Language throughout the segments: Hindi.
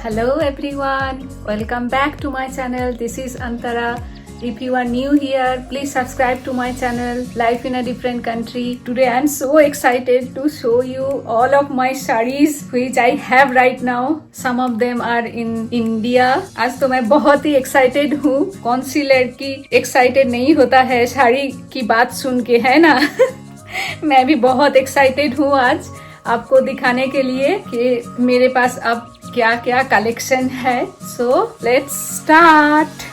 Hello everyone, welcome back to my channel. This is Antara. If you are new here, please subscribe to my channel Life in a Different Country. Today I am so excited to show you all of my sarees which I have right now. Some of them are in India. आज तो मैं बहुत ही excited हूँ. कौन सी लड़की excited नहीं होता है साड़ी की बात सुन के, है ना? मैं भी बहुत excited हूँ आज आपको दिखाने के लिए कि मेरे पास अब क्या क्या कलेक्शन है. So let's start.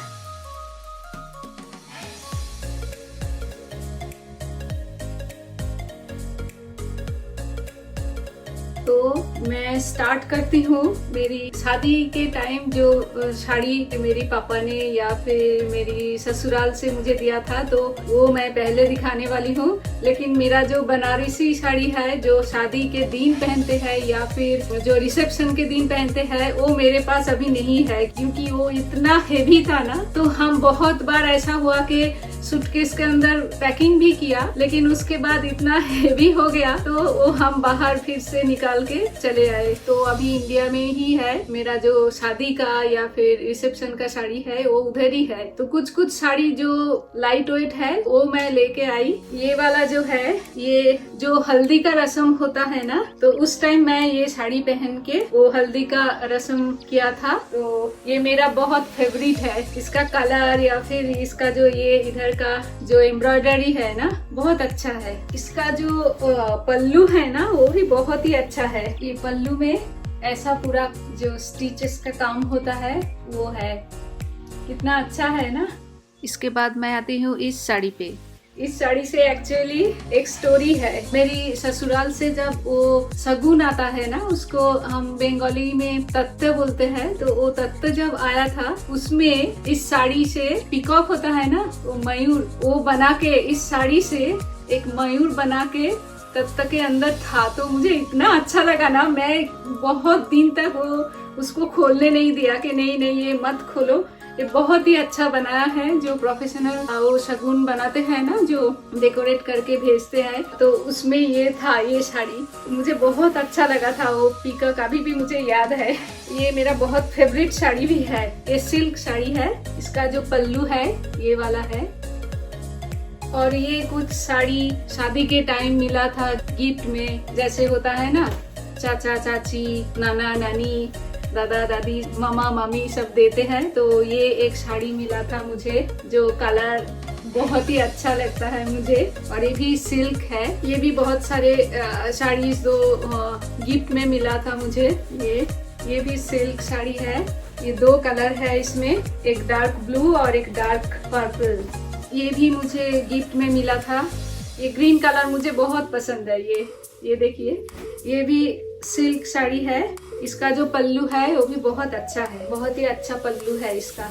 तो मैं स्टार्ट करती हूँ. मेरी शादी के टाइम जो साड़ी मेरी पापा ने या फिर मेरी ससुराल से मुझे दिया था तो वो मैं पहले दिखाने वाली हूँ. लेकिन मेरा जो बनारसी साड़ी है जो शादी के दिन पहनते हैं या फिर जो रिसेप्शन के दिन पहनते हैं वो मेरे पास अभी नहीं है क्योंकि वो इतना हेवी था ना. तो हम बहुत बार ऐसा हुआ कि सूटकेस के अंदर पैकिंग भी किया लेकिन उसके बाद इतना हेवी हो गया तो वो हम बाहर फिर से निकाल के चले आए. तो अभी इंडिया में ही है मेरा जो शादी का या फिर रिसेप्शन का साड़ी है वो उधर ही है. तो कुछ साड़ी जो लाइट वेट है वो मैं लेके आई. ये वाला जो है ये जो हल्दी का रस्म होता है ना तो उस टाइम मैं ये साड़ी पहन के वो हल्दी का रस्म किया था. तो ये मेरा बहुत फेवरेट है. इसका कलर या फिर इसका जो ये इधर का जो एम्ब्रॉयडरी है ना बहुत अच्छा है. इसका जो पल्लू है ना वो भी बहुत ही अच्छा है. ये पल्लू में ऐसा पूरा जो स्टिचेस का काम होता है वो है. कितना अच्छा है ना. इसके बाद मैं आती हूँ इस साड़ी पे. इस साड़ी से एक्चुअली एक स्टोरी है. मेरी ससुराल से जब वो शगुन आता है ना उसको हम बंगाली में तत्ते बोलते हैं. तो वो तत्ते जब आया था उसमें इस साड़ी से पिकॉक होता है ना वो मयूर वो बना के इस साड़ी से एक मयूर बना के तत्ते के अंदर था. तो मुझे इतना अच्छा लगा ना मैं बहुत दिन तक वो उसको खोलने नहीं दिया कि नहीं ये मत खोलो. ये बहुत ही अच्छा बनाया है. जो प्रोफेशनल वो शगुन बनाते हैं ना जो डेकोरेट करके भेजते हैं तो उसमें ये था ये साड़ी. मुझे बहुत अच्छा लगा था वो पीकॉक अभी भी मुझे याद है. ये मेरा बहुत फेवरेट साड़ी भी है. ये सिल्क साड़ी है. इसका जो पल्लू है ये वाला है. और ये कुछ साड़ी शादी के टाइम मिला था गिफ्ट में. जैसे होता है ना चाचा चाची नाना नानी दादा दादी मामा मामी सब देते हैं. तो ये एक साड़ी मिला था मुझे जो कलर बहुत ही अच्छा लगता है मुझे. और ये भी सिल्क है. ये भी बहुत सारे साड़ी दो गिफ्ट में मिला था मुझे. ये भी सिल्क साड़ी है. ये दो कलर है इसमें एक डार्क ब्लू और एक डार्क पर्पल. ये भी मुझे गिफ्ट में मिला था. ये ग्रीन कलर मुझे बहुत पसंद है. ये देखिए ये भी सिल्क साड़ी है. इसका जो पल्लू है वो भी बहुत अच्छा है. बहुत ही अच्छा पल्लू है इसका.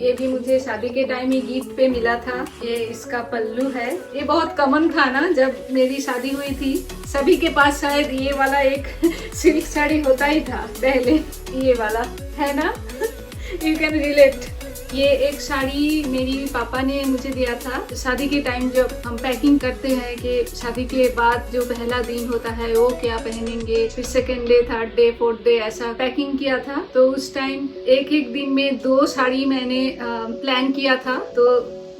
ये भी मुझे शादी के टाइम ही गिफ्ट पे मिला था. ये इसका पल्लू है. ये बहुत कॉमन था ना जब मेरी शादी हुई थी. सभी के पास शायद ये वाला एक सिल्क साड़ी होता ही था पहले. ये वाला है ना. You can relate. ये एक साड़ी मेरी पापा ने मुझे दिया था शादी के टाइम. जब हम पैकिंग करते हैं कि शादी के बाद जो पहला दिन होता है वो क्या पहनेंगे फिर second day third day fourth day ऐसा पैकिंग किया था. तो उस टाइम एक दिन में 2 साड़ी मैंने प्लान किया था. तो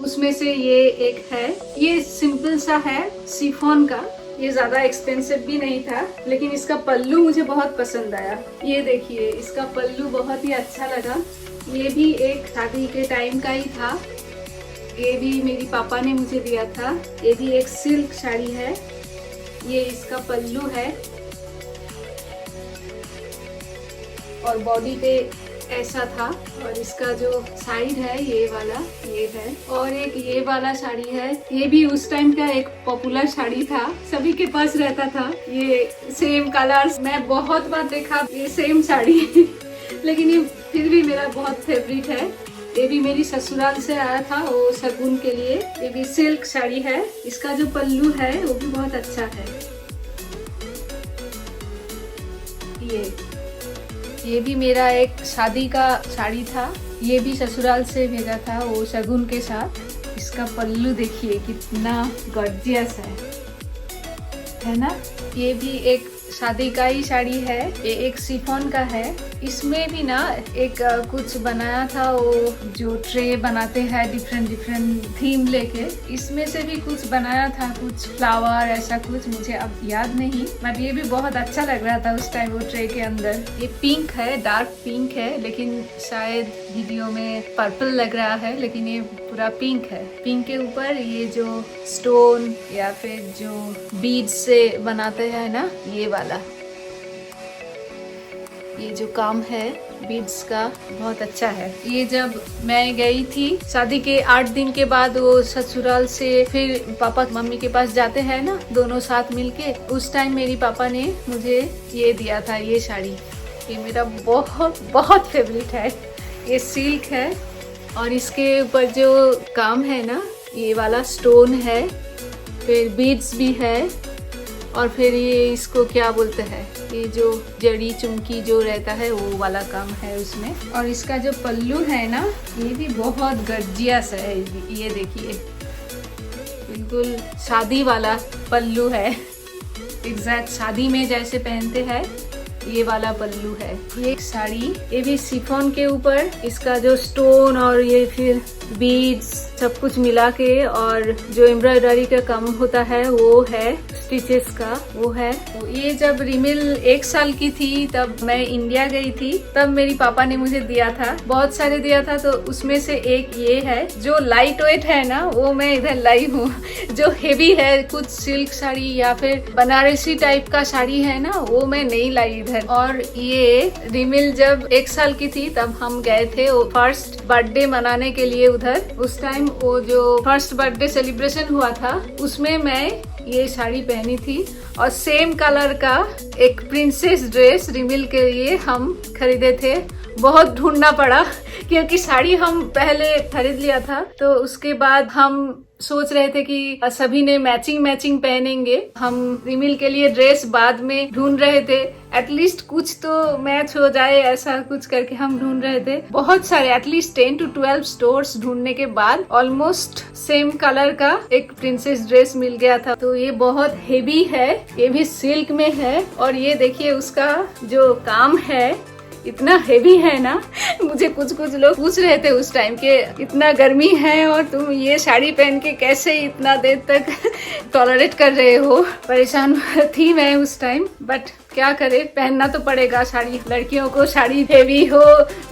उसमें से ये एक है. ये सिंपल सा है शिफॉन का. ये ज्यादा एक्सपेंसिव भी नहीं था लेकिन इसका पल्लू मुझे बहुत पसंद आया. ये देखिए इसका पल्लू बहुत ही अच्छा लगा. ये भी एक शादी के टाइम का ही था. ये भी मेरी पापा ने मुझे दिया था. ये भी एक सिल्क साड़ी है. ये इसका पल्लू है और बॉडी पे ऐसा था. और इसका जो साइड है ये वाला ये है. और एक ये वाला साड़ी है. ये भी उस टाइम का एक पॉपुलर साड़ी था. सभी के पास रहता था. ये सेम कलर्स मैं बहुत बार देखा ये सेम साड़ी लेकिन ये फिर भी मेरा बहुत फेवरेट है. ये भी मेरी ससुराल से आया था वो शगुन के लिए. ये भी सिल्क साड़ी है. इसका जो पल्लू है वो भी बहुत अच्छा है. ये भी मेरा एक शादी का साड़ी था. ये भी ससुराल से भेजा था वो शगुन के साथ. इसका पल्लू देखिए कितना गॉर्जियस है ना. ये भी एक शादी का ही साड़ी है, ये एक शिफॉन का है। इसमें भी ना एक कुछ बनाया था, वो जो ट्रे बनाते हैं डिफरेंट डिफरेंट थीम लेके, इसमें से भी कुछ बनाया था, कुछ फ्लावर ऐसा कुछ, मुझे अब याद नहीं, बट ये भी बहुत अच्छा लग रहा था उस टाइम वो ट्रे के अंदर। ये पिंक है, डार्क पिंक है, लेकिन शायद वीडियो में पर्पल लग रहा है, लेकिन ये पूरा पिंक है। पिंक के ऊपर ये जो स्टोन या फिर जो बीड्स से बनाते हैं ना, ये वाला, ये जो काम है बीड्स का बहुत अच्छा है। ये जब मैं गई थी शादी के 8 दिन के बाद, वो ससुराल से फिर पापा मम्मी के पास जाते हैं ना दोनों साथ मिलके, उस टाइम मेरी पापा ने मुझे ये दिया था, ये साड़ी। ये मेरा बहुत बहुत फेवरेट है। ये सिल्क है और इसके ऊपर जो काम है ना, ये वाला स्टोन है, फिर बीड्स भी है, और फिर ये इसको क्या बोलते हैं, ये जो जड़ी चुमकी जो रहता है वो वाला काम है उसमें। और इसका जो पल्लू है ना, ये भी बहुत गर्जियस है। ये देखिए, बिल्कुल शादी वाला पल्लू है, एग्जैक्ट शादी में जैसे पहनते हैं ये वाला पल्लू है। ये साड़ी, ये भी शिफॉन के ऊपर इसका जो स्टोन और ये फिर बीड्स सब कुछ मिला के, और जो एम्ब्रॉयडरी का काम होता है वो है, स्टिचेस का वो है। तो ये जब रिमिल 1 साल की थी तब मैं इंडिया गई थी, तब मेरी पापा ने मुझे दिया था, बहुत सारे दिया था, तो उसमें से एक ये है जो लाइट वेट है ना, वो मैं इधर लाई हूँ। जो हेवी है, कुछ सिल्क साड़ी या फिर बनारसी टाइप का साड़ी है ना, वो मैं नहीं लाई इधर। और ये रिमिल जब 1 साल की थी तब हम गए थे वो फर्स्ट बर्थडे मनाने के लिए उधर। उस टाइम वो जो फर्स्ट बर्थडे सेलिब्रेशन हुआ था उसमें मैं ये साड़ी पहनी थी, और सेम कलर का एक प्रिंसेस ड्रेस रिमिल के लिए हम खरीदे थे। बहुत ढूंढना पड़ा क्योंकि साड़ी हम पहले खरीद लिया था, तो उसके बाद हम सोच रहे थे कि सभी ने मैचिंग पहनेंगे। हम रिमिल के लिए ड्रेस बाद में ढूंढ रहे थे, एटलीस्ट कुछ तो मैच हो जाए, ऐसा कुछ करके हम ढूंढ रहे थे। बहुत सारे, एटलीस्ट 10 to 12 स्टोर्स ढूंढने के बाद ऑलमोस्ट सेम कलर का एक प्रिंसेस ड्रेस मिल गया था। तो ये बहुत हेवी है, ये भी सिल्क में है, और ये देखिए उसका जो काम है इतना हेवी है ना। मुझे कुछ लोग पूछ रहे थे उस टाइम के, इतना गर्मी है और तुम ये साड़ी पहन के कैसे इतना देर तक टॉलरेट कर रहे हो। परेशान थी मैं उस टाइम, बट क्या करे, पहनना तो पड़ेगा साड़ी। लड़कियों को साड़ी हेवी हो,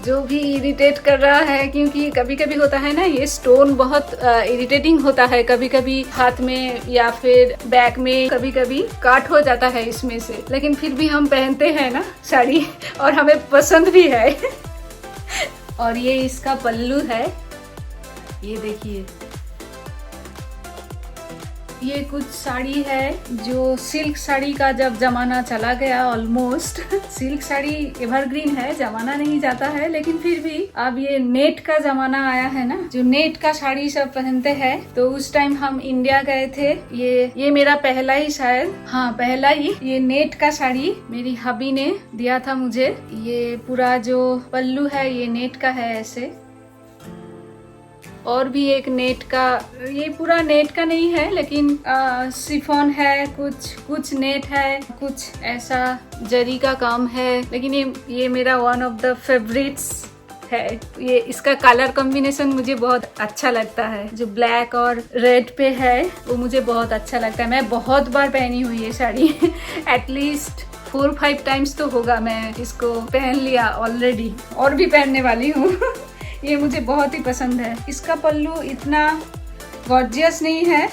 जो भी इरिटेट कर रहा है, क्योंकि कभी कभी होता है ना, ये स्टोन बहुत इरिटेटिंग होता है, कभी कभी हाथ में या फिर बैक में कभी कभी काट हो जाता है इसमें से, लेकिन फिर भी हम पहनते हैं ना साड़ी, और हमें पसंद भी है। और ये इसका पल्लू है, ये देखिए। ये कुछ साड़ी है जो सिल्क साड़ी का जब जमाना चला गया, ऑलमोस्ट सिल्क साड़ी एवरग्रीन है, जमाना नहीं जाता है, लेकिन फिर भी अब ये नेट का जमाना आया है ना, जो नेट का साड़ी सब पहनते हैं। तो उस टाइम हम इंडिया गए थे, ये मेरा पहला ही, शायद हाँ पहला ही, ये नेट का साड़ी मेरी हबी ने दिया था मुझे। ये पूरा जो पल्लू है ये नेट का है ऐसे, और भी एक नेट का, ये पूरा नेट का नहीं है लेकिन शिफॉन है, कुछ नेट है, कुछ ऐसा जरी का काम है, लेकिन ये मेरा वन ऑफ द फेवरेट्स है। ये इसका कलर कॉम्बिनेशन मुझे बहुत अच्छा लगता है, जो ब्लैक और रेड पे है वो मुझे बहुत अच्छा लगता है। मैं बहुत बार पहनी हुई ये साड़ी एटलीस्ट 4-5 टाइम्स तो होगा मैं इसको पहन लिया ऑलरेडी, और भी पहनने वाली हूँ। ये मुझे बहुत ही पसंद है। इसका पल्लू इतना गॉर्जियस नहीं है,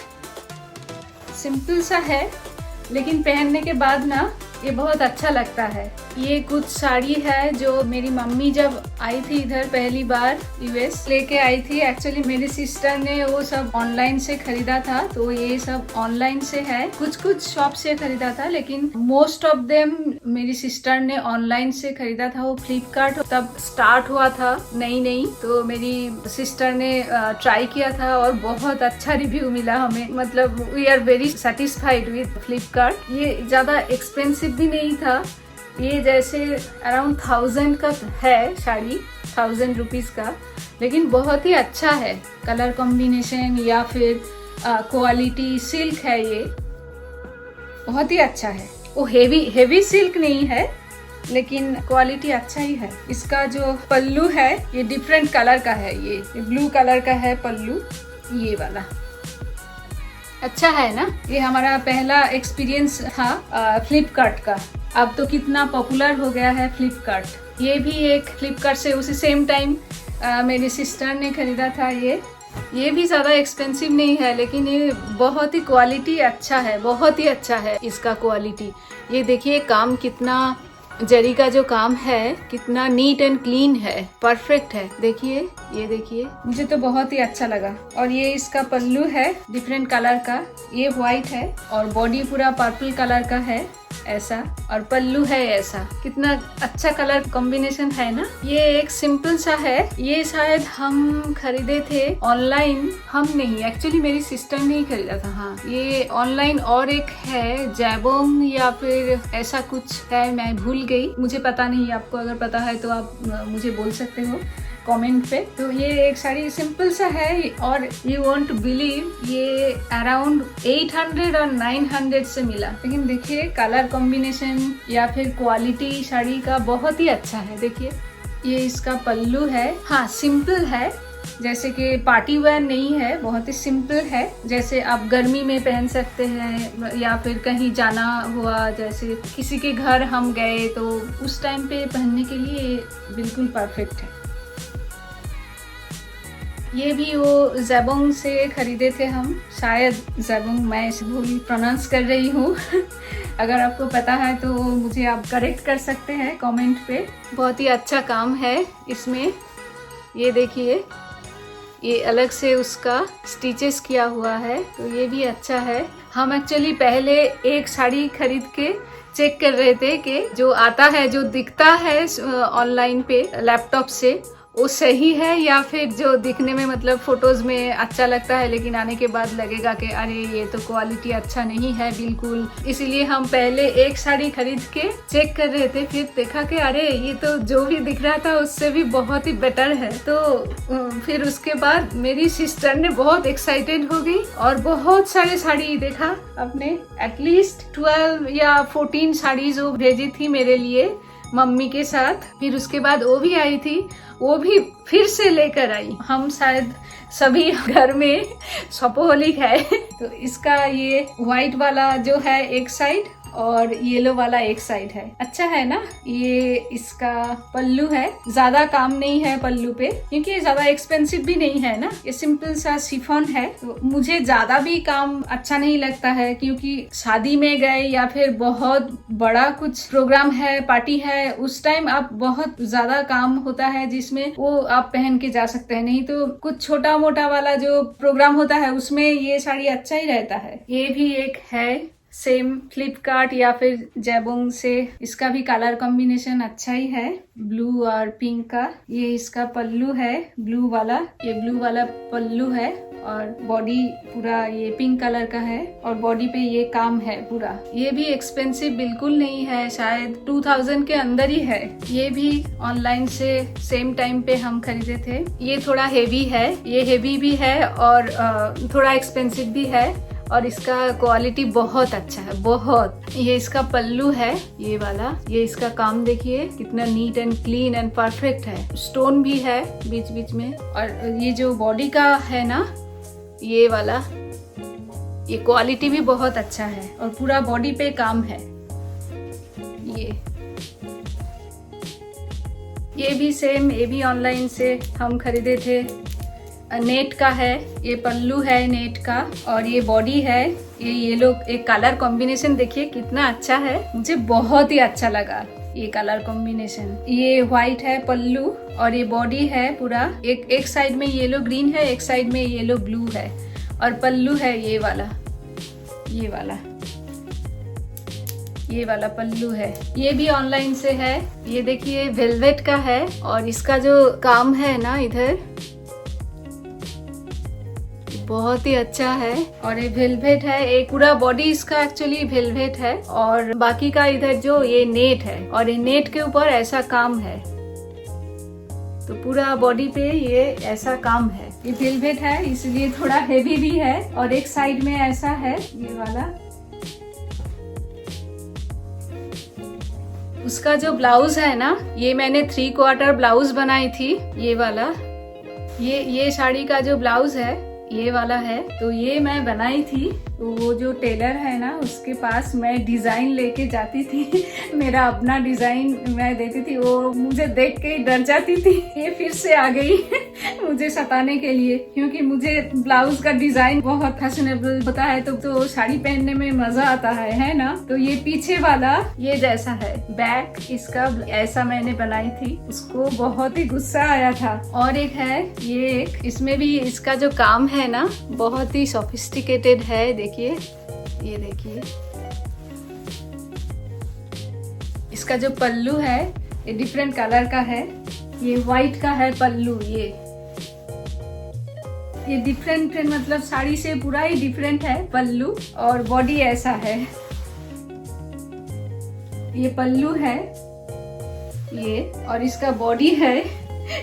सिंपल सा है, लेकिन पहनने के बाद ना ये बहुत अच्छा लगता है। ये कुछ साड़ी है जो मेरी मम्मी जब आई थी इधर पहली बार यूएस लेके आई थी। एक्चुअली मेरी सिस्टर ने वो सब ऑनलाइन से खरीदा था, तो ये सब ऑनलाइन से है। कुछ शॉप से खरीदा था, लेकिन मोस्ट ऑफ देम मेरी सिस्टर ने ऑनलाइन से खरीदा था। वो फ्लिपकार्ट तब स्टार्ट हुआ था नई, तो मेरी सिस्टर ने ट्राई किया था और बहुत अच्छा रिव्यू मिला हमें। मतलब we are very satisfied with Flipkart. ये ज्यादा एक्सपेंसिव भी नहीं था, ये जैसे अराउंड 1000 का है साड़ी, 1000 रुपीज का, लेकिन बहुत ही अच्छा है। कलर कॉम्बिनेशन या फिर क्वालिटी, सिल्क है, ये बहुत ही अच्छा है। वो हेवी सिल्क नहीं है, लेकिन क्वालिटी अच्छा ही है। इसका जो पल्लू है ये डिफरेंट कलर का है, ये ब्लू कलर का है पल्लू, ये वाला अच्छा है ना। ये हमारा पहला एक्सपीरियंस था फ्लिपकार्ट का। अब तो कितना पॉपुलर हो गया है फ्लिपकार्ट। ये भी एक फ्लिपकार्ट से उसी सेम टाइम मेरी सिस्टर ने खरीदा था। ये भी ज़्यादा एक्सपेंसिव नहीं है, लेकिन ये बहुत ही क्वालिटी अच्छा है, बहुत ही अच्छा है इसका क्वालिटी। ये देखिए काम कितना, जरी का जो काम है कितना नीट एंड क्लीन है, परफेक्ट है। देखिए, ये देखिए, मुझे तो बहुत ही अच्छा लगा। और ये इसका पल्लू है डिफरेंट कलर का, ये व्हाइट है और बॉडी पूरा पर्पल कलर का है ऐसा, और पल्लू है ऐसा। कितना अच्छा कलर कॉम्बिनेशन है ना। ये एक सिंपल सा है, ये शायद हम खरीदे थे ऑनलाइन, हम नहीं, एक्चुअली मेरी सिस्टर ने ही खरीदा था। हाँ, ये ऑनलाइन और एक है जैबोंग या फिर ऐसा कुछ है, मैं भूल गई, मुझे पता नहीं। आपको अगर पता है तो आप मुझे बोल सकते हो कमेंट पे। तो ये एक साड़ी सिंपल सा है और यू वॉन्ट टू बिलीव ये अराउंड 800 और 900 से मिला। लेकिन देखिए कलर कॉम्बिनेशन या फिर क्वालिटी साड़ी का बहुत ही अच्छा है। देखिए ये इसका पल्लू है। हाँ, सिंपल है, जैसे कि पार्टी वेयर नहीं है, बहुत ही सिंपल है, जैसे आप गर्मी में पहन सकते हैं या फिर कहीं जाना हुआ, जैसे किसी के घर हम गए तो उस टाइम पे पहनने के लिए बिल्कुल परफेक्ट है। ये भी वो जैबोंग से खरीदे थे हम, शायद जैबोंग, मैं इसे भूल प्रोनाउंस कर रही हूँ अगर आपको पता है तो मुझे आप करेक्ट कर सकते हैं कमेंट पे। बहुत ही अच्छा काम है इसमें। ये देखिए, ये अलग से उसका स्टिचेस किया हुआ है, तो ये भी अच्छा है। हम एक्चुअली पहले एक साड़ी खरीद के चेक कर रहे थे कि जो आता है, जो दिखता है ऑनलाइन पे लैपटॉप से, वो सही है या फिर जो दिखने में मतलब फोटोज में अच्छा लगता है, लेकिन आने के बाद लगेगा कि अरे ये तो क्वालिटी अच्छा नहीं है बिल्कुल। इसीलिए हम पहले एक साड़ी खरीद के चेक कर रहे थे, फिर देखा कि अरे ये तो जो भी दिख रहा था उससे भी बहुत ही बेटर है। तो फिर उसके बाद मेरी सिस्टर ने बहुत एक्साइटेड हो गई और बहुत सारे साड़ी देखा अपने, एटलीस्ट 12 या 14 साड़ीज वो भेजी थी मेरे लिए मम्मी के साथ। फिर उसके बाद वो भी आई थी, वो भी फिर से लेकर आई। हम शायद सभी घर में शॉपहोलिक है तो इसका ये व्हाइट वाला जो है एक साइड और येलो वाला एक साइड है, अच्छा है ना। ये इसका पल्लू है, ज्यादा काम नहीं है पल्लू पे, क्योंकि ये ज्यादा एक्सपेंसिव भी नहीं है ना, ये सिंपल सा शिफॉन है। तो मुझे ज्यादा भी काम अच्छा नहीं लगता है, क्योंकि शादी में गए या फिर बहुत बड़ा कुछ प्रोग्राम है, पार्टी है, उस टाइम आप बहुत ज्यादा काम होता है जिसमें वो आप पहन के जा सकते हैं। नहीं तो कुछ छोटा मोटा वाला जो प्रोग्राम होता है उसमें ये साड़ी अच्छा ही रहता है। ये भी एक है सेम फ्लिपकार्ट या फिर जैबोंग से, इसका भी कलर कॉम्बिनेशन अच्छा ही है, ब्लू और पिंक का। ये इसका पल्लू है ब्लू वाला, ये ब्लू वाला पल्लू है और बॉडी पूरा ये पिंक कलर का है और बॉडी पे ये काम है पूरा। ये भी एक्सपेंसिव बिल्कुल नहीं है, शायद 2000 के अंदर ही है। ये भी ऑनलाइन से सेम टाइम पे हम खरीदे थे। ये थोड़ा हेवी है, ये हेवी भी है और थोड़ा एक्सपेंसिव भी है और इसका क्वालिटी बहुत अच्छा है, बहुत। ये इसका पल्लू है ये वाला, ये इसका काम देखिए कितना neat and clean and perfect है, स्टोन भी है बीच बीच में। और ये जो बॉडी का है ना ये वाला, ये क्वालिटी भी बहुत अच्छा है और पूरा बॉडी पे काम है। ये भी सेम, ये भी ऑनलाइन से हम खरीदे थे, नेट का है। ये पल्लू है नेट का और ये बॉडी है, ये लोग एक कलर कॉम्बिनेशन देखिए कितना अच्छा है, मुझे बहुत ही अच्छा लगा ये कलर कॉम्बिनेशन। ये व्हाइट है पल्लू और ये बॉडी है पूरा, एक साइड में येलो ग्रीन है, एक साइड में येलो ब्लू है और पल्लू है ये वाला, ये वाला पल्लू है। ये भी ऑनलाइन से है। ये देखिए वेलवेट का है और इसका जो काम है ना इधर बहुत ही अच्छा है और ये वेलवेट है। एक पूरा बॉडी इसका एक्चुअली वेलवेट है और बाकी का इधर जो ये नेट है और ये नेट के ऊपर ऐसा काम है, तो पूरा बॉडी पे ये ऐसा काम है। ये वेलवेट है इसलिए थोड़ा हेवी भी है और एक साइड में ऐसा है ये वाला, उसका जो ब्लाउज है ना, ये मैंने 3/4 ब्लाउज बनाई थी। ये वाला, ये साड़ी का जो ब्लाउज है ये वाला है, तो ये मैं बनाई थी। तो वो जो टेलर है ना, उसके पास मैं डिजाइन लेके जाती थी मेरा अपना डिजाइन मैं देती थी, वो मुझे देख के डर जाती थी। ये फिर से आ गई मुझे सताने के लिए, क्योंकि मुझे ब्लाउज का डिजाइन बहुत फैशनेबल होता है, तो साड़ी पहनने में मजा आता है ना। तो ये पीछे वाला ये जैसा है, बैक इसका ऐसा मैंने बनाई थी, उसको बहुत ही गुस्सा आया था। और एक है ये, एक इसमें भी इसका जो काम है ना बहुत ही सोफिस्टिकेटेड है। देखिए, ये देखिए, इसका जो पल्लू है ये डिफरेंट कलर का है। ये व्हाइट का है पल्लू। ये डिफरेंट, मतलब साड़ी से पूरा ही डिफरेंट है पल्लू। और बॉडी ऐसा है, ये पल्लू है ये, और इसका बॉडी है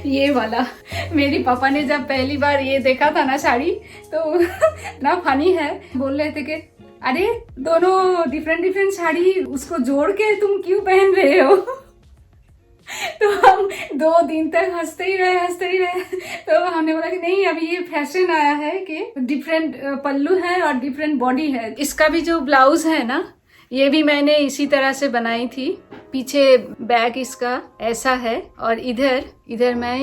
ये वाला। मेरी पापा ने जब पहली बार ये देखा था ना साड़ी, तो ना फनी है, बोल रहे थे कि अरे दोनों डिफरेंट साड़ी उसको जोड़ के तुम क्यों पहन रहे हो तो हम 2 दिन तक हंसते ही रहे। तो हमने बोला कि नहीं, अभी ये फैशन आया है कि डिफरेंट पल्लू है और डिफरेंट बॉडी है। इसका भी जो ब्लाउज है ना, ये भी मैंने इसी तरह से बनाई थी। पीछे बैक इसका ऐसा है, और इधर मैं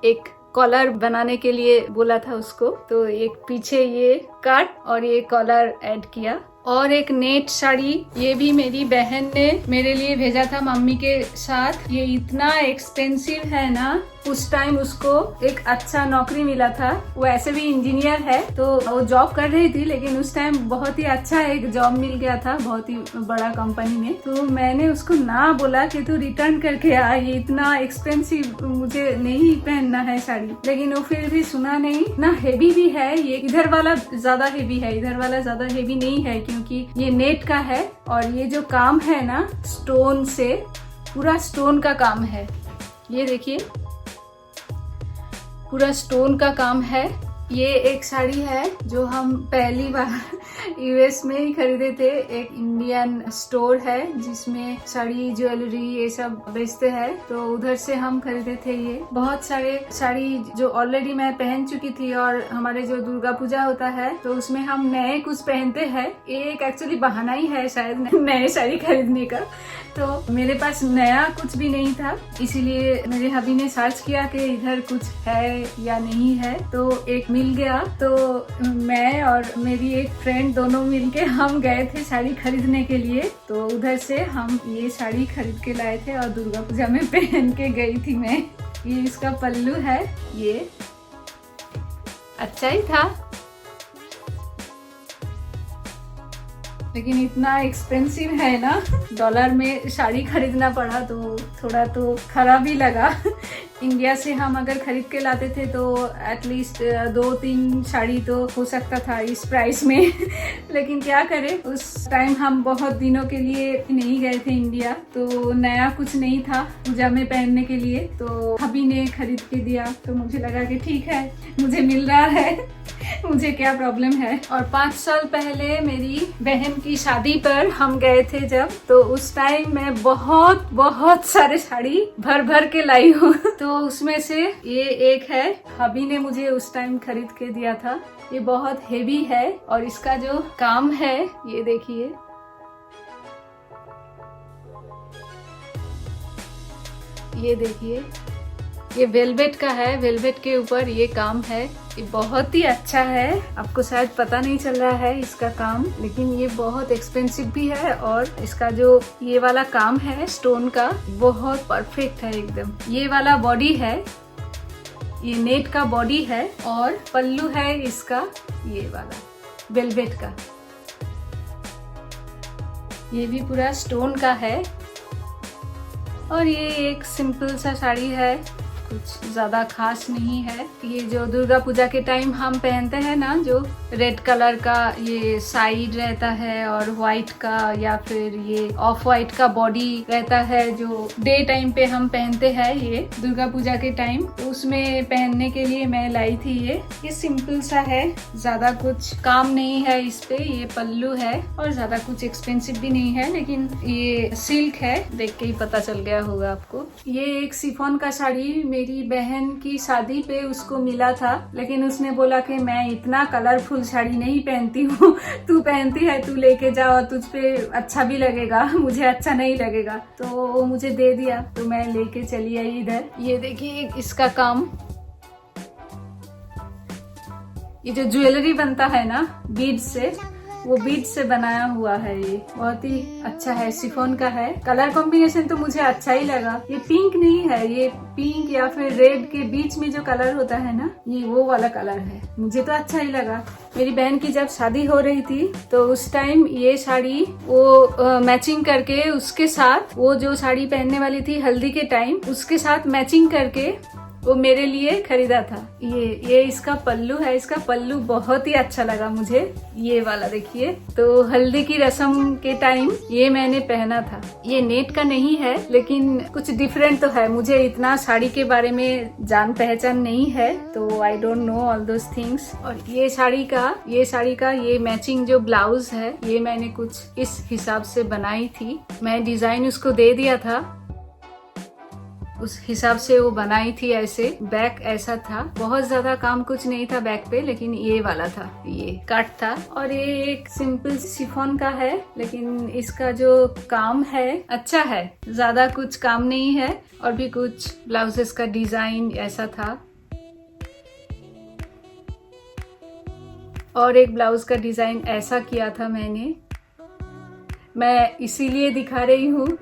एक कॉलर बनाने के लिए बोला था उसको, तो एक पीछे ये कट और ये कॉलर ऐड किया। और एक नेट साड़ी, ये भी मेरी बहन ने मेरे लिए भेजा था मम्मी के साथ। ये इतना एक्सपेंसिव है ना, उस टाइम उसको एक अच्छा नौकरी मिला था, वो ऐसे भी इंजीनियर है, तो वो जॉब कर रही थी, लेकिन उस टाइम बहुत ही अच्छा एक जॉब मिल गया था बहुत ही बड़ा कंपनी में। तो मैंने उसको ना बोला कि तू रिटर्न करके आ, ये इतना एक्सपेंसिव मुझे नहीं पहनना है साड़ी, लेकिन वो फिर भी सुना नहीं। ना हेवी भी है ये, इधर वाला ज्यादा हेवी है, इधर वाला ज्यादा हेवी नहीं है, क्योंकि ये नेट का है। और ये जो काम है ना, स्टोन से, पूरा स्टोन का काम है। ये देखिए, पूरा स्टोन का काम है। ये एक साड़ी है जो हम पहली बार यूएस में ही खरीदे थे। एक इंडियन स्टोर है जिसमें साड़ी, ज्वेलरी ये सब बेचते हैं, तो उधर से हम खरीदे थे। ये बहुत सारे साड़ी जो ऑलरेडी मैं पहन चुकी थी, और हमारे जो दुर्गा पूजा होता है तो उसमें हम नए कुछ पहनते हैं। एक एक्चुअली बहाना ही है शायद नए साड़ी खरीदने का। तो मेरे पास नया कुछ भी नहीं था, इसीलिए मेरे हबी ने सर्च किया कि इधर कुछ है या नहीं है, तो एक मिल गया। तो मैं और मेरी एक फ्रेंड दोनों मिलके हम गए थे साड़ी खरीदने के लिए। तो उधर से हम ये साड़ी खरीद के लाए थे और दुर्गा पूजा में पहन के गई थी मैं। ये इसका पल्लू है, ये अच्छा ही था, लेकिन इतना एक्सपेंसिव है ना, डॉलर में साड़ी खरीदना पड़ा, तो थोड़ा तो खराब ही लगा। इंडिया से हम अगर खरीद के लाते थे तो एटलीस्ट 2-3 साड़ी तो हो सकता था इस प्राइस में लेकिन क्या करें, उस टाइम हम बहुत दिनों के लिए नहीं गए थे इंडिया, तो नया कुछ नहीं था पूजा में पहनने के लिए, तो हबी ने खरीद के दिया। तो मुझे लगा कि ठीक है, मुझे मिल रहा है, मुझे क्या प्रॉब्लम है। और 5 साल पहले मेरी बहन की शादी पर हम गए थे जब, तो उस टाइम मैं बहुत सारे साड़ी भर के लाई हूँ तो उसमें से ये एक है, हबी ने मुझे उस टाइम खरीद के दिया था। ये बहुत हेवी है, और इसका जो काम है ये देखिए, ये देखिए, ये वेलवेट का है, वेलवेट के ऊपर ये काम है। ये बहुत ही अच्छा है, आपको शायद पता नहीं चल रहा है इसका काम, लेकिन ये बहुत एक्सपेंसिव भी है। और इसका जो ये वाला काम है स्टोन का, बहुत परफेक्ट है एकदम। ये वाला बॉडी है, ये नेट का बॉडी है, और पल्लू है इसका ये वाला वेलवेट का। ये भी पूरा स्टोन का है। और ये एक सिंपल सा साड़ी है, कुछ ज्यादा खास नहीं है। ये जो दुर्गा पूजा के टाइम हम पहनते हैं ना, जो रेड कलर का ये साइड रहता है और व्हाइट का या फिर ये ऑफ व्हाइट का बॉडी रहता है, जो डे टाइम पे हम पहनते हैं ये दुर्गा पूजा के टाइम, उसमें पहनने के लिए मैं लाई थी। ये सिंपल सा है, ज्यादा कुछ काम नहीं है इस पे। ये पल्लू है और ज्यादा कुछ एक्सपेंसिव भी नहीं है, लेकिन ये सिल्क है, देख के ही पता चल गया होगा आपको। ये एक शिफॉन का साड़ी मेरी बहन की शादी पे उसको मिला था, लेकिन उसने बोला कि मैं इतना कलरफुल साड़ी नहीं पहनती हूँ, तू पहनती है, तू लेके जाओ, तुझ पे अच्छा भी लगेगा, मुझे अच्छा नहीं लगेगा। तो वो मुझे दे दिया, तो मैं लेके चली आई इधर। ये देखिए इसका काम, ये जो ज्वेलरी बनता है ना बीड से, वो बीड से बनाया हुआ है। ये बहुत ही अच्छा है, शिफॉन का है। कलर कॉम्बिनेशन तो मुझे अच्छा ही लगा। ये पिंक नहीं है, ये पिंक या फिर रेड के बीच में जो कलर होता है ना, ये वो वाला कलर है, मुझे तो अच्छा ही लगा। मेरी बहन की जब शादी हो रही थी तो उस टाइम ये साड़ी वो मैचिंग करके, उसके साथ वो जो साड़ी पहनने वाली थी हल्दी के टाइम, उसके साथ मैचिंग करके वो मेरे लिए खरीदा था। ये इसका पल्लू है, इसका पल्लू बहुत ही अच्छा लगा मुझे, ये वाला देखिए। तो हल्दी की रस्म के टाइम ये मैंने पहना था। ये नेट का नहीं है, लेकिन कुछ डिफरेंट तो है। मुझे इतना साड़ी के बारे में जान पहचान नहीं है, तो I don't know all those things. और ये साड़ी का ये मैचिंग जो ब्लाउज है, ये मैंने कुछ इस हिसाब से बनाई थी। मैं डिजाइन उसको दे दिया था, उस हिसाब से वो बनाई थी। ऐसे बैक ऐसा था, बहुत ज्यादा काम कुछ नहीं था बैक पे, लेकिन ये वाला था, ये कट था। और ये एक सिंपल शिफॉन का है, लेकिन इसका जो काम है अच्छा है, ज्यादा कुछ काम नहीं है। और भी कुछ ब्लाउजेस का डिजाइन ऐसा था, और एक ब्लाउज का डिजाइन ऐसा किया था मैंने। मैं इसीलिए दिखा रही हूँ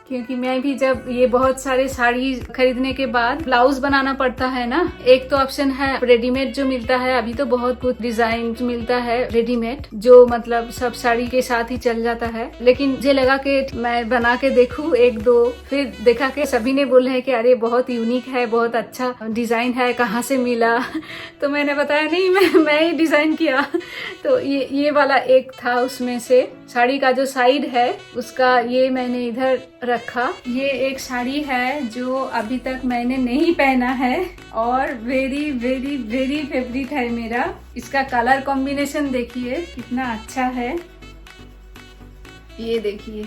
क्योंकि मैं भी जब ये बहुत सारे साड़ी खरीदने के बाद ब्लाउज बनाना पड़ता है ना, एक तो ऑप्शन है रेडीमेड जो मिलता है, अभी तो बहुत कुछ डिजाइन मिलता है रेडीमेड, जो मतलब सब साड़ी के साथ ही चल जाता है। लेकिन मुझे लगा कि मैं बना के देखूं एक दो, फिर देखा कि सभी ने बोले हैं कि अरे बहुत यूनिक है, बहुत अच्छा डिजाइन है, कहाँ से मिला। तो मैंने बताया नहीं, मैं ही डिजाइन किया। तो ये वाला एक था उसमें से। साड़ी का जो साइड है उसका ये मैंने इधर रखा। ये एक साड़ी है जो अभी तक मैंने नहीं पहना है और वेरी वेरी वेरी फेवरेट है मेरा। इसका कलर कॉम्बिनेशन देखिए कितना अच्छा है, ये देखिए।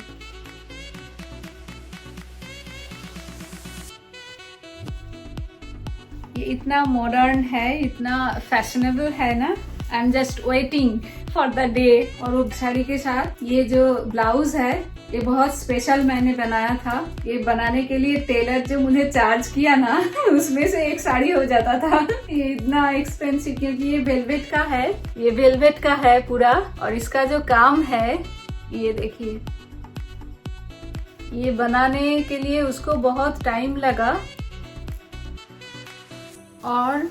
ये इतना मॉडर्न है, इतना फैशनेबल है ना। I am just waiting for the day. और वो साड़ी के साथ ये जो ब्लाउज है, ये बहुत स्पेशल मैंने बनाया था। ये बनाने के लिए टेलर जो मुझे चार्ज किया ना, उसमें से एक साड़ी हो जाता था। ये इतना एक्सपेंसिव, क्योंकि ये वेलवेट का है, ये वेलवेट का है पूरा। और इसका जो काम है, ये देखिए, ये बनाने के लिए उसको बहुत टाइम लगा। और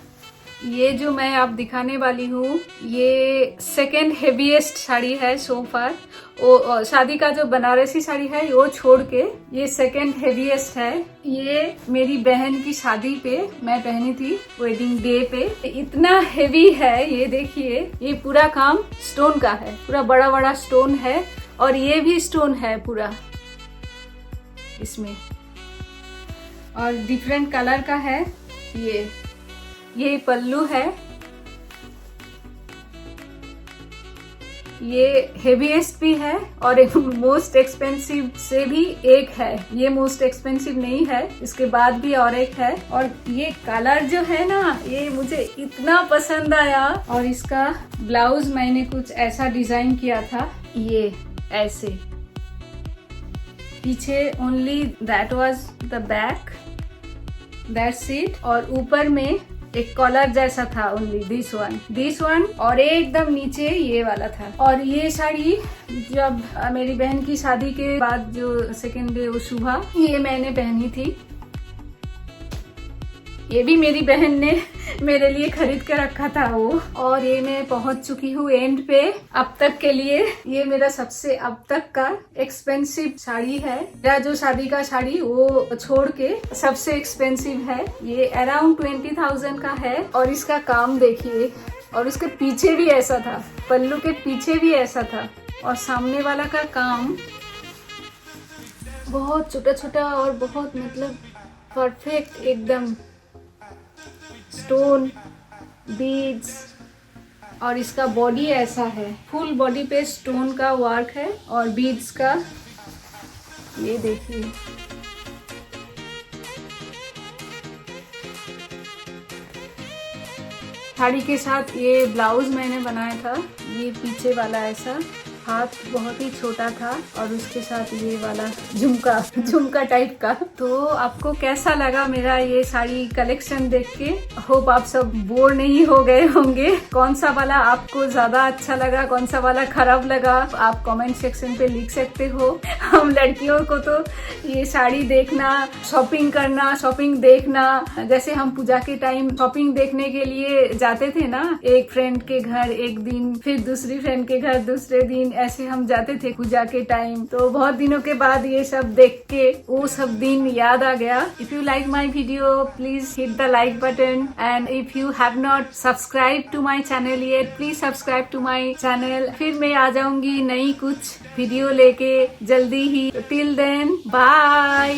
ये जो मैं आप दिखाने वाली हूँ, ये सेकेंड हेवीएस्ट साड़ी है सो फार। वो शादी का जो बनारसी साड़ी है वो छोड़ के ये सेकेंड हेवीएस्ट है। ये मेरी बहन की शादी पे मैं पहनी थी, वेडिंग डे पे। इतना हेवी है, ये देखिए। ये पूरा काम स्टोन का है, पूरा बड़ा बड़ा स्टोन है, और ये भी स्टोन है पूरा इसमें, और डिफरेंट कलर का है। ये पल्लू है। ये हेवीएस्ट भी है और एक मोस्ट एक्सपेंसिव से भी एक है। ये मोस्ट एक्सपेंसिव नहीं है, इसके बाद भी और एक है। और ये कलर जो है ना, ये मुझे इतना पसंद आया। और इसका ब्लाउज मैंने कुछ ऐसा डिजाइन किया था, ये ऐसे। पीछे only that was the back, that's it. और ऊपर में एक कॉलर जैसा था, ओनली दिस वन। और एकदम नीचे ये वाला था। और ये साड़ी जब मेरी बहन की शादी के बाद जो सेकेंड डे वो सुबह ये मैंने पहनी थी। ये भी मेरी बहन ने मेरे लिए खरीद के रखा था वो। और ये मैं पहुंच चुकी हूँ एंड पे। अब तक के लिए ये मेरा सबसे अब तक का एक्सपेंसिव साड़ी है। मेरा जो शादी का साड़ी वो छोड़ के सबसे एक्सपेंसिव है। ये अराउंड 20,000 का है। और इसका काम देखिए, और उसके पीछे भी ऐसा था, पल्लू के पीछे भी ऐसा था, और सामने वाला का काम बहुत छोटा छोटा और बहुत मतलब परफेक्ट एकदम। स्टोन, बीड्स, और इसका बॉडी ऐसा है, फुल बॉडी पे स्टोन का वर्क है और बीड्स का। ये देखिए, साड़ी के साथ ये ब्लाउज मैंने बनाया था। ये पीछे वाला ऐसा, हाथ बहुत ही छोटा था, और उसके साथ ये वाला झुमका टाइप का। तो आपको कैसा लगा मेरा ये साड़ी कलेक्शन देख के? होप आप सब बोर नहीं हो गए होंगे। कौन सा वाला आपको ज्यादा अच्छा लगा, कौन सा वाला खराब लगा, आप कमेंट सेक्शन पे लिख सकते हो। हम लड़कियों को तो ये साड़ी देखना, शॉपिंग करना, शॉपिंग देखना, जैसे हम पूजा के टाइम शॉपिंग देखने के लिए जाते थे ना, एक फ्रेंड के घर एक दिन, फिर दूसरी फ्रेंड के घर दूसरे दिन, ऐसे हम जाते थे पूजा के टाइम। तो बहुत दिनों के बाद ये सब देख के वो सब दिन याद आ गया। If you like my video please hit the like button, and if you have not subscribe to my channel yet please subscribe to my channel. फिर मैं आ जाऊंगी नई कुछ वीडियो लेके जल्दी ही। Till then bye.